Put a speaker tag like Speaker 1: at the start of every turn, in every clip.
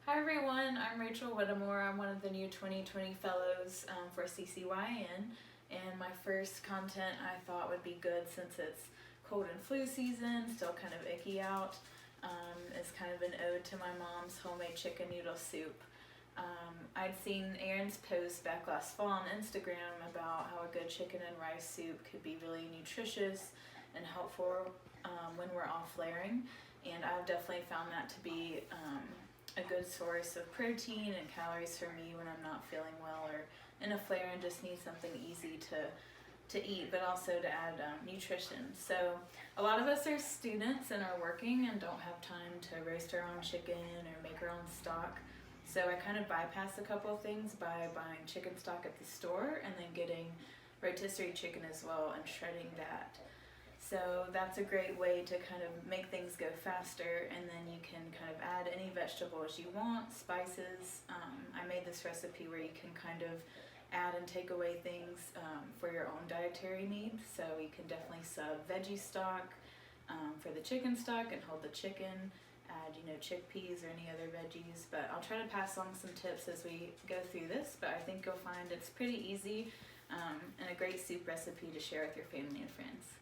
Speaker 1: Hi everyone, I'm Rachel Whittemore. I'm one of the new 2020 fellows for CCYN, and my first content I thought would be good since it's cold and flu season, still kind of icky out, is kind of an ode to my mom's homemade chicken noodle soup. I'd seen Erin's post back last fall on Instagram about how a good chicken and rice soup could be really nutritious and helpful when we're all flaring, and I've definitely found that to be a good source of protein and calories for me when I'm not feeling well or in a flare and just need something easy to eat, but also to add nutrition. So a lot of us are students and are working and don't have time to roast our own chicken or make our own stock. So I kind of bypass a couple of things by buying chicken stock at the store and then getting rotisserie chicken as well and shredding that. So that's a great way to kind of make things go faster, and then you can kind of add any vegetables you want, spices. I made this recipe where you can kind of add and take away things for your own dietary needs. So you can definitely sub veggie stock for the chicken stock and hold the chicken, add chickpeas or any other veggies, but I'll try to pass along some tips as we go through this, but I think you'll find it's pretty easy and a great soup recipe to share with your family and friends.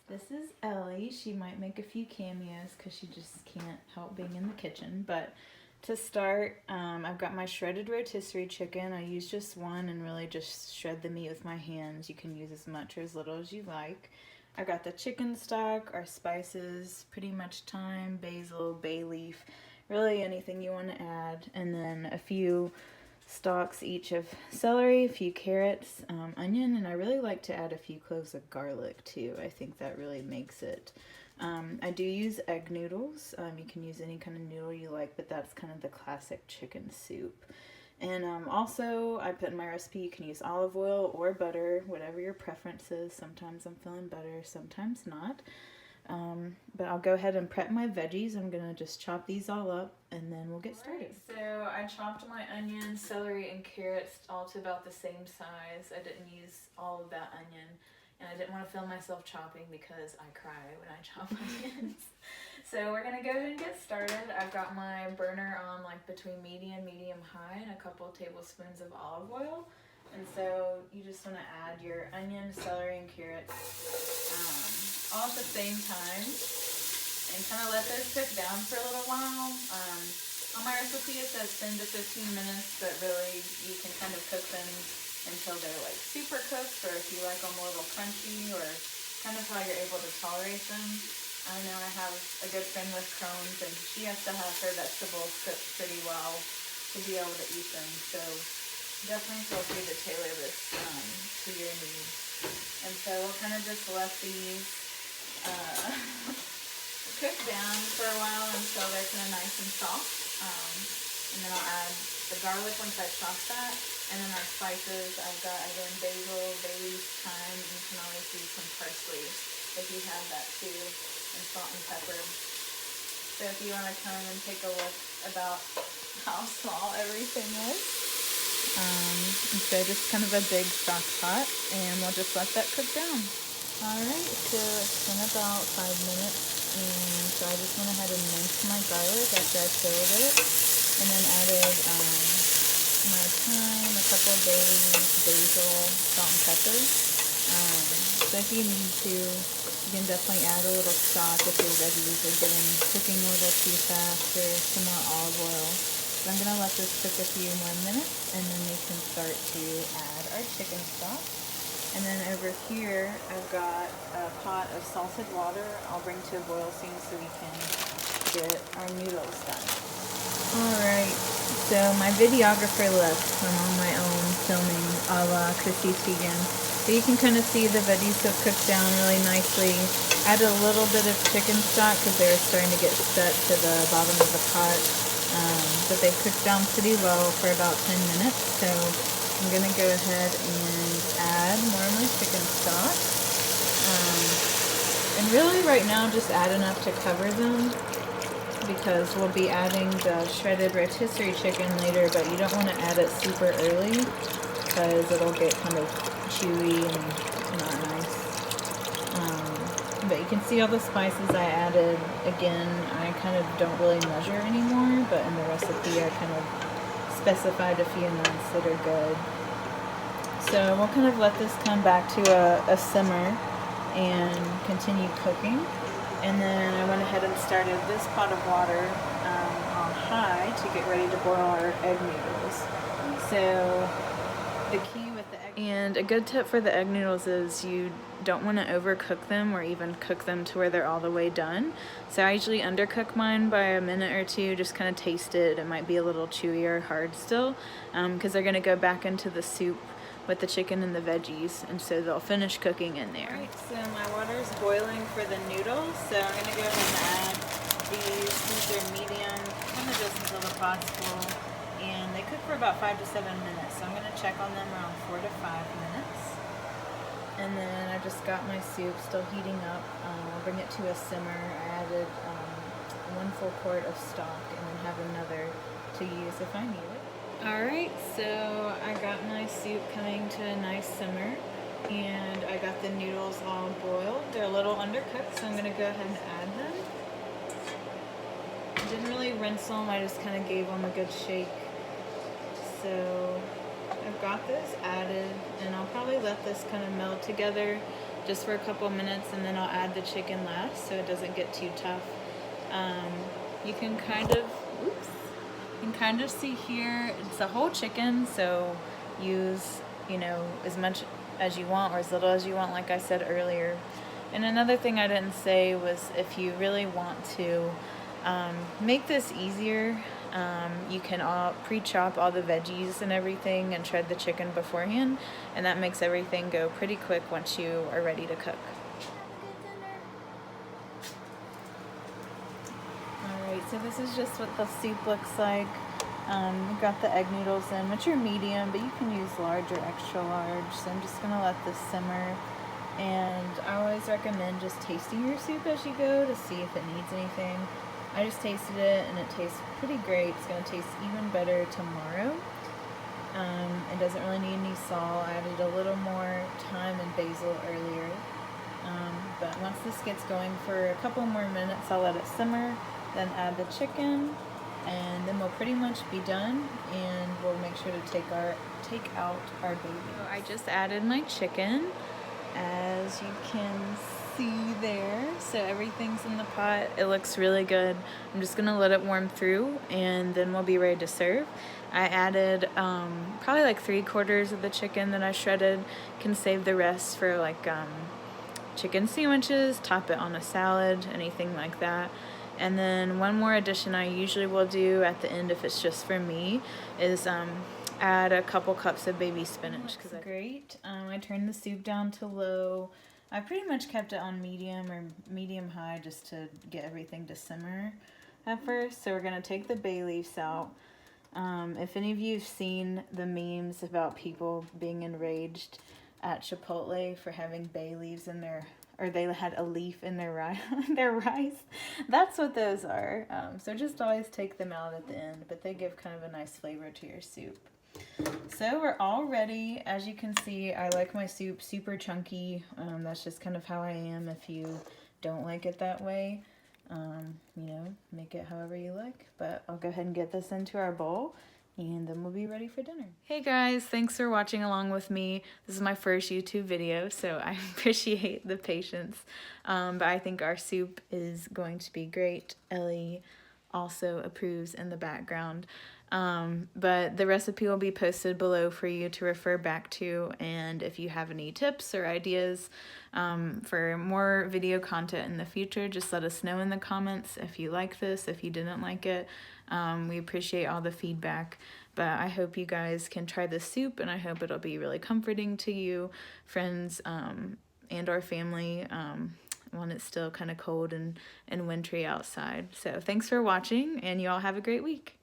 Speaker 1: This is Ellie. She might make a few cameos because she just can't help being in the kitchen. But to start, I've got my shredded rotisserie chicken. I use just one and really just shred the meat with my hands. You can use as much or as little as you like. I've got the chicken stock, our spices, pretty much thyme, basil, bay leaf, really anything you want to add. And then a few stalks each of celery, a few carrots, onion, and I really like to add a few cloves of garlic too. I think that really makes it. I do use egg noodles. You can use any kind of noodle you like, but that's kind of the classic chicken soup. And also, I put in my recipe, you can use olive oil or butter, whatever your preference is. Sometimes I'm feeling butter, sometimes not. But I'll go ahead and prep my veggies. I'm going to just chop these all up and then we'll get started. So I chopped my onions, celery, and carrots all to about the same size. I didn't use all of that onion, and I didn't want to film myself chopping because I cry when I chop onions. So we're going to go ahead and get started. I've got my burner on like between medium high, and a couple tablespoons of olive oil. And so you just want to add your onion, celery, and carrots all at the same time, and kind of let those cook down for a little while. On my recipe it says 10 to 15 minutes, but really you can kind of cook them until they're like super cooked, or if you like them a little crunchy, or kind of how you're able to tolerate them. I know I have a good friend with Crohn's, and she has to have her vegetables cooked pretty well to be able to eat them. So definitely feel free to tailor this to your needs. And so we'll kind of just let these cook down for a while until they're kind of nice and soft. And then I'll add the garlic once I've chopped that. And then our spices, I've got again basil, bay leaf, thyme, and you can always use some parsley if you have that too, and salt and pepper. So if you want to come and take a look about how small everything is. And so just kind of a big stock pot, and we'll just let that cook down. Alright, so it's been about 5 minutes, and so I just went ahead and minced my garlic after I filled it, and then added my thyme, a couple of bay leaves, basil, salt and pepper. So if you need to, you can definitely add a little stock if your veggies are cooking a little too fast, or some more olive oil. So I'm going to let this cook a few more minutes, and then we can start to add our chicken stock. And then over here, I've got a pot of salted water. I'll bring to a boil soon so we can get our noodles done. Alright, so my videographer left. I'm on my own filming a la Chrissy's Vegan. So you can kind of see the veggies have cooked down really nicely. Added a little bit of chicken stock because they were starting to get set to the bottom of the pot. But they cooked down pretty well for about 10 minutes. So I'm going to go ahead and add more of my chicken stock. And really right now just add enough to cover them, because we'll be adding the shredded rotisserie chicken later, but you don't want to add it super early because it'll get kind of chewy and not nice. But you can see all the spices I added. Again, I kind of don't really measure anymore, but in the recipe I kind of specified a few notes that are good. So we'll kind of let this come back to a simmer and continue cooking. And then I went ahead and started this pot of water on high to get ready to boil our egg noodles. So the key with the egg, and a good tip for the egg noodles is you don't want to overcook them or even cook them to where they're all the way done. So I usually undercook mine by a minute or two, just kind of taste it. It might be a little chewy or hard still, because they're going to go back into the soup with the chicken and the veggies, and so they'll finish cooking in there. Alright, so my water's boiling for the noodles, so I'm going to go ahead and add these. These are medium, kind of just until the pot's full, and they cook for about 5 to 7 minutes, so I'm going to check on them around 4 to 5 minutes. And then I just got my soup still heating up. I'll bring it to a simmer. I added 1 full quart of stock and then have another to use if I need it. Alright, so I got my soup coming to a nice simmer, and I got the noodles all boiled. They're a little undercooked, so I'm going to go ahead and add them. I didn't really rinse them, I just kind of gave them a good shake. So I've got this added, and I'll probably let this kind of meld together just for a couple minutes, and then I'll add the chicken last so it doesn't get too tough. You can kind of see here, it's a whole chicken, so use, as much as you want or as little as you want, like I said earlier. And another thing I didn't say was, if you really want to make this easier, you can pre-chop all the veggies and everything and shred the chicken beforehand, and that makes everything go pretty quick once you are ready to cook. Alright, so this is just what the soup looks like. We've got the egg noodles in, which are medium, but you can use large or extra large. So I'm just going to let this simmer. And I always recommend just tasting your soup as you go to see if it needs anything. I just tasted it and it tastes pretty great. It's going to taste even better tomorrow. It doesn't really need any salt. I added a little more thyme and basil earlier. But once this gets going for a couple more minutes, I'll let it simmer, then add the chicken, and then we'll pretty much be done, and we'll make sure to take out our baby. So I just added my chicken, as you can see there. So everything's in the pot. It looks really good. I'm just gonna let it warm through, and then we'll be ready to serve. I added probably like 3/4 of the chicken that I shredded. Can save the rest for like chicken sandwiches, top it on a salad, anything like that. And then one more addition I usually will do at the end, if it's just for me, is add a couple cups of baby spinach. Because that's great. I turned the soup down to low. I pretty much kept it on medium or medium high just to get everything to simmer at first. So we're going to take the bay leaves out. If any of you have seen the memes about people being enraged at Chipotle for having bay leaves in their, or they had a leaf in their rice, that's what those are. So just always take them out at the end, but they give kind of a nice flavor to your soup. So we're all ready. As you can see, I like my soup super chunky. That's just kind of how I am. If you don't like it that way, make it however you like. But I'll go ahead and get this into our bowl, and then we'll be ready for dinner. Hey guys, thanks for watching along with me. This is my first YouTube video, so I appreciate the patience. But I think our soup is going to be great. Ellie also approves in the background. But the recipe will be posted below for you to refer back to, and if you have any tips or ideas for more video content in the future, just let us know in the comments if you like this, if you didn't like it. We appreciate all the feedback, but I hope you guys can try this soup, and I hope it'll be really comforting to you, friends, and our family, when it's still kind of cold and wintry outside. So thanks for watching, and you all have a great week.